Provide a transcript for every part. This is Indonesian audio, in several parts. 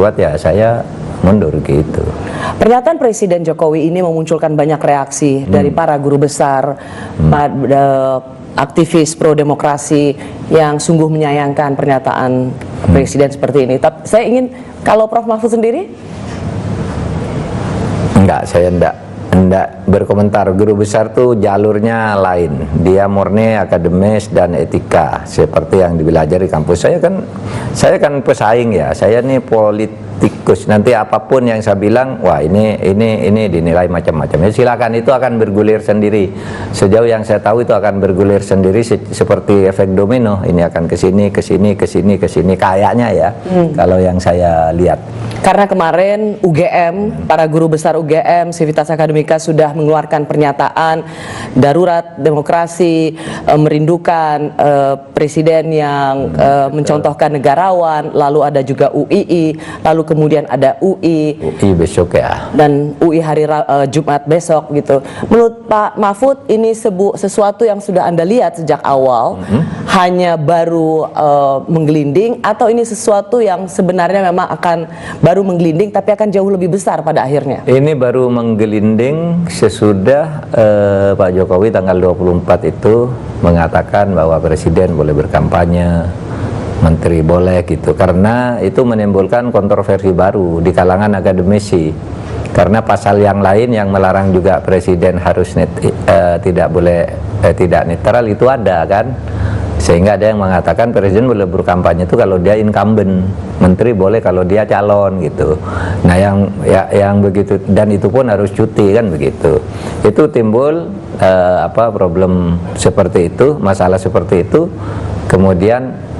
kuat ya saya mundur gitu. Pernyataan Presiden Jokowi ini memunculkan banyak reaksi dari para guru besar, aktivis pro demokrasi yang sungguh menyayangkan pernyataan Presiden seperti ini. Tapi saya ingin, kalau Prof Mahfud sendiri? Enggak, saya enggak berkomentar. Guru besar tuh jalurnya lain, dia murni akademis dan etika seperti yang dibelajar di kampus. Saya kan pesaing ya, saya nih politikus, nanti apapun yang saya bilang, wah ini dinilai macam-macam. Ya silakan, itu akan bergulir sendiri. Sejauh yang saya tahu itu akan bergulir sendiri seperti efek domino. Ini akan ke sini kayaknya ya, kalau yang saya lihat. Karena kemarin UGM, para guru besar UGM, Civitas Akademika sudah mengeluarkan pernyataan darurat demokrasi, merindukan presiden yang mencontohkan negarawan, lalu ada juga UII, lalu kemudian ada UI besok ya, dan UI hari Jumat besok gitu. Menurut Pak Mahfud, ini sesuatu yang sudah Anda lihat sejak awal, hanya baru menggelinding, atau ini sesuatu yang sebenarnya memang akan baru menggelinding tapi akan jauh lebih besar pada akhirnya? Ini baru menggelinding sesudah Pak Jokowi tanggal 24 itu mengatakan bahwa presiden boleh berkampanye, menteri boleh gitu, karena itu menimbulkan kontroversi baru di kalangan akademisi. Karena pasal yang lain yang melarang juga presiden harus tidak netral itu ada kan, sehingga ada yang mengatakan presiden boleh berkampanye itu kalau dia incumbent, menteri boleh kalau dia calon gitu. Nah yang begitu, dan itu pun harus cuti kan begitu. Itu timbul problem seperti itu, masalah seperti itu. Kemudian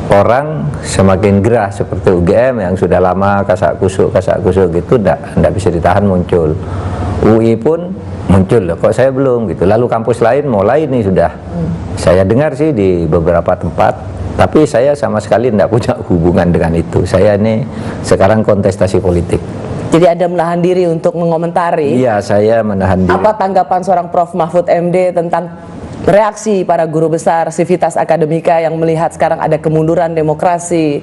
orang semakin gerah, seperti UGM yang sudah lama kasak kusuk gitu, enggak bisa ditahan muncul. UI pun muncul, kok saya belum gitu. Lalu kampus lain mulai ini sudah. Saya dengar sih di beberapa tempat, tapi saya sama sekali tidak punya hubungan dengan itu. Saya ini sekarang kontestasi politik. Jadi Anda menahan diri untuk mengomentari? Iya, saya menahan diri. Apa tanggapan seorang Prof Mahfud MD tentang reaksi para guru besar Civitas Akademika yang melihat sekarang ada kemunduran demokrasi,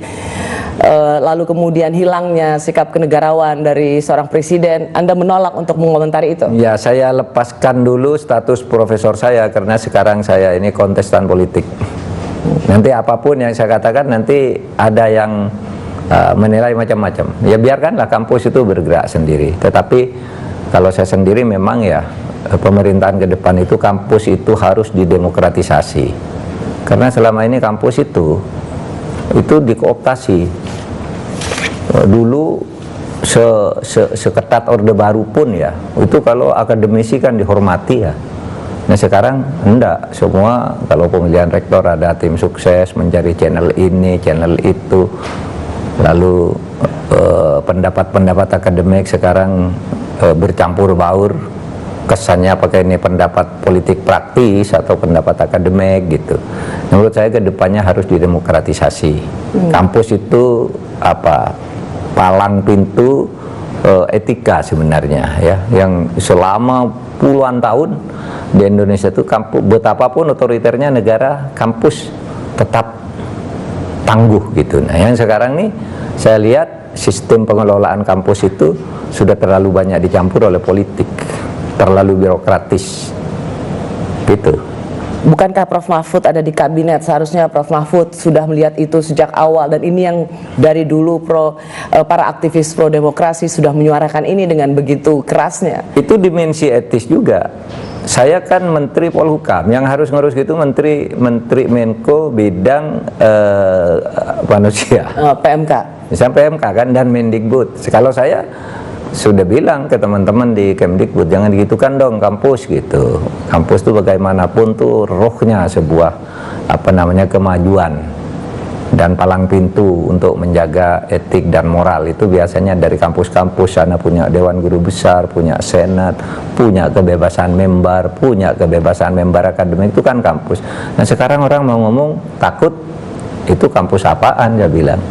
lalu kemudian hilangnya sikap kenegarawan dari seorang presiden? Anda menolak untuk mengomentari itu? Ya, saya lepaskan dulu status profesor saya karena sekarang saya ini kontestan politik. Nanti apapun yang saya katakan nanti ada yang menilai macam-macam. Ya biarkanlah kampus itu bergerak sendiri. Tetapi kalau saya sendiri memang ya, pemerintahan ke depan itu kampus itu harus didemokratisasi. Karena selama ini kampus itu dikooptasi. Dulu seketat Orde Baru pun ya, itu kalau akademisi kan dihormati ya. Nah sekarang enggak, semua kalau pemilihan rektor ada tim sukses mencari channel ini, channel itu. Lalu pendapat-pendapat akademik sekarang bercampur baur. Kesannya pakai ini pendapat politik praktis atau pendapat akademik gitu. Menurut saya kedepannya harus didemokratisasi. Kampus itu palang pintu etika sebenarnya ya, yang selama puluhan tahun di Indonesia itu kampus, betapapun otoriternya negara, kampus tetap tangguh gitu. Nah yang sekarang nih saya lihat sistem pengelolaan kampus itu sudah terlalu banyak dicampur oleh politik, terlalu birokratis gitu. Bukankah Prof Mahfud ada di kabinet? Seharusnya Prof Mahfud sudah melihat itu sejak awal, dan ini yang dari dulu para aktivis pro demokrasi sudah menyuarakan ini dengan begitu kerasnya. Itu dimensi etis juga. Saya kan Menteri Polhukam, yang harus ngurus gitu Menteri Menko bidang manusia, PMK. Misalnya PMK kan, dan Mendikbud. Kalau saya sudah bilang ke teman-teman di Kemdikbud, jangan digitukan dong kampus gitu. Kampus tuh bagaimanapun tuh rohnya sebuah kemajuan dan palang pintu untuk menjaga etik dan moral. Itu biasanya dari kampus-kampus sana, punya dewan guru besar, punya senat, punya kebebasan member, akademik, itu kan kampus. Nah sekarang orang mau ngomong takut itu kampus apaan, dia bilang.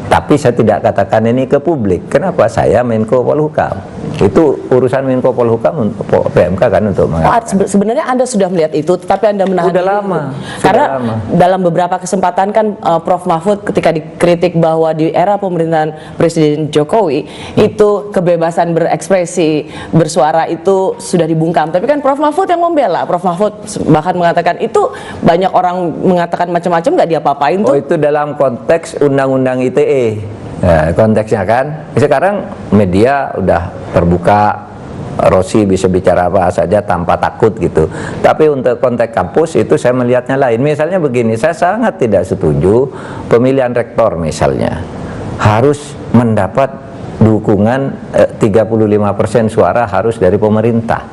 Tapi saya tidak katakan ini ke publik. Kenapa? Saya Menko Polhukam. Itu urusan Menko Polhukam untuk PMK kan untuk mengatakan. Sebenarnya Anda sudah melihat itu, tetapi Anda menahan Sudah diri lama, itu. sudah Karena lama. dalam beberapa kesempatan kan Prof Mahfud ketika dikritik bahwa di era pemerintahan Presiden Jokowi itu kebebasan berekspresi, bersuara itu sudah dibungkam. Tapi kan Prof Mahfud yang membela. Prof Mahfud bahkan mengatakan itu banyak orang mengatakan macam-macam, nggak diapa-apain tuh. Oh, itu dalam konteks Undang-Undang ITE. Nah, konteksnya kan. Sekarang media udah terbuka, Rossi bisa bicara apa saja tanpa takut gitu. Tapi untuk konteks kampus itu saya melihatnya lain. Misalnya begini, saya sangat tidak setuju pemilihan rektor misalnya harus mendapat dukungan 35% suara harus dari pemerintah.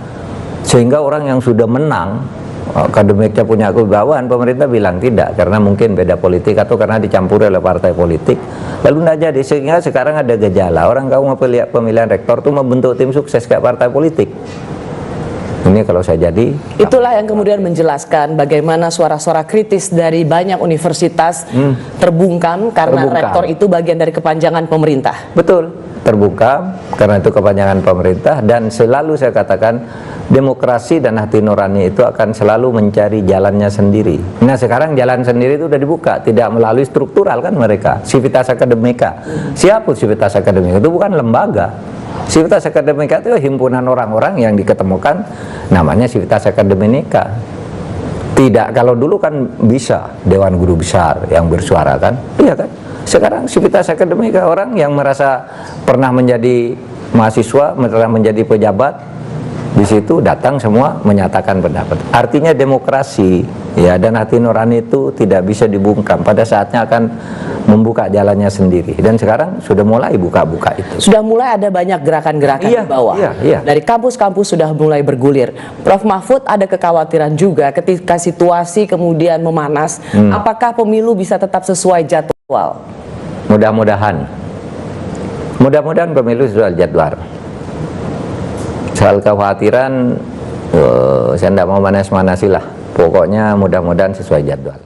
Sehingga orang yang sudah menang akademiknya punya kewibawaan, pemerintah bilang tidak karena mungkin beda politik atau karena dicampuri oleh partai politik, lalu tidak jadi. Sehingga sekarang ada gejala orang kalau mau pemilihan rektor tuh membentuk tim sukses kayak partai politik. Ini kalau saya jadi, itulah yang kemudian menjelaskan bagaimana suara-suara kritis dari banyak universitas terbungkam karena rektor itu bagian dari kepanjangan pemerintah. Betul, terbuka karena itu kepanjangan pemerintah. Dan selalu saya katakan demokrasi dan hati nurani itu akan selalu mencari jalannya sendiri. Nah sekarang jalan sendiri itu udah dibuka, tidak melalui struktural kan mereka. Civitas Academica, siapa Civitas Academica? Itu bukan lembaga. Civitas Academica itu himpunan orang-orang yang diketemukan, namanya Civitas Academica. Tidak, kalau dulu kan bisa Dewan Guru Besar yang bersuara kan, iya kan? Sekarang Civitas Academica orang yang merasa pernah menjadi mahasiswa, pernah menjadi pejabat, di situ datang semua menyatakan pendapat. Artinya demokrasi ya, dan hati nurani itu tidak bisa dibungkam. Pada saatnya akan membuka jalannya sendiri. Dan sekarang sudah mulai buka-buka itu. Sudah mulai ada banyak gerakan-gerakan di bawah. Iya. Dari kampus-kampus sudah mulai bergulir. Prof Mahfud ada kekhawatiran juga ketika situasi kemudian memanas, apakah pemilu bisa tetap sesuai jadwal? Mudah-mudahan pemilu sesuai jadwal. Soal kekhawatiran saya tidak mau manas-manasi lah. Pokoknya mudah-mudahan sesuai jadwal.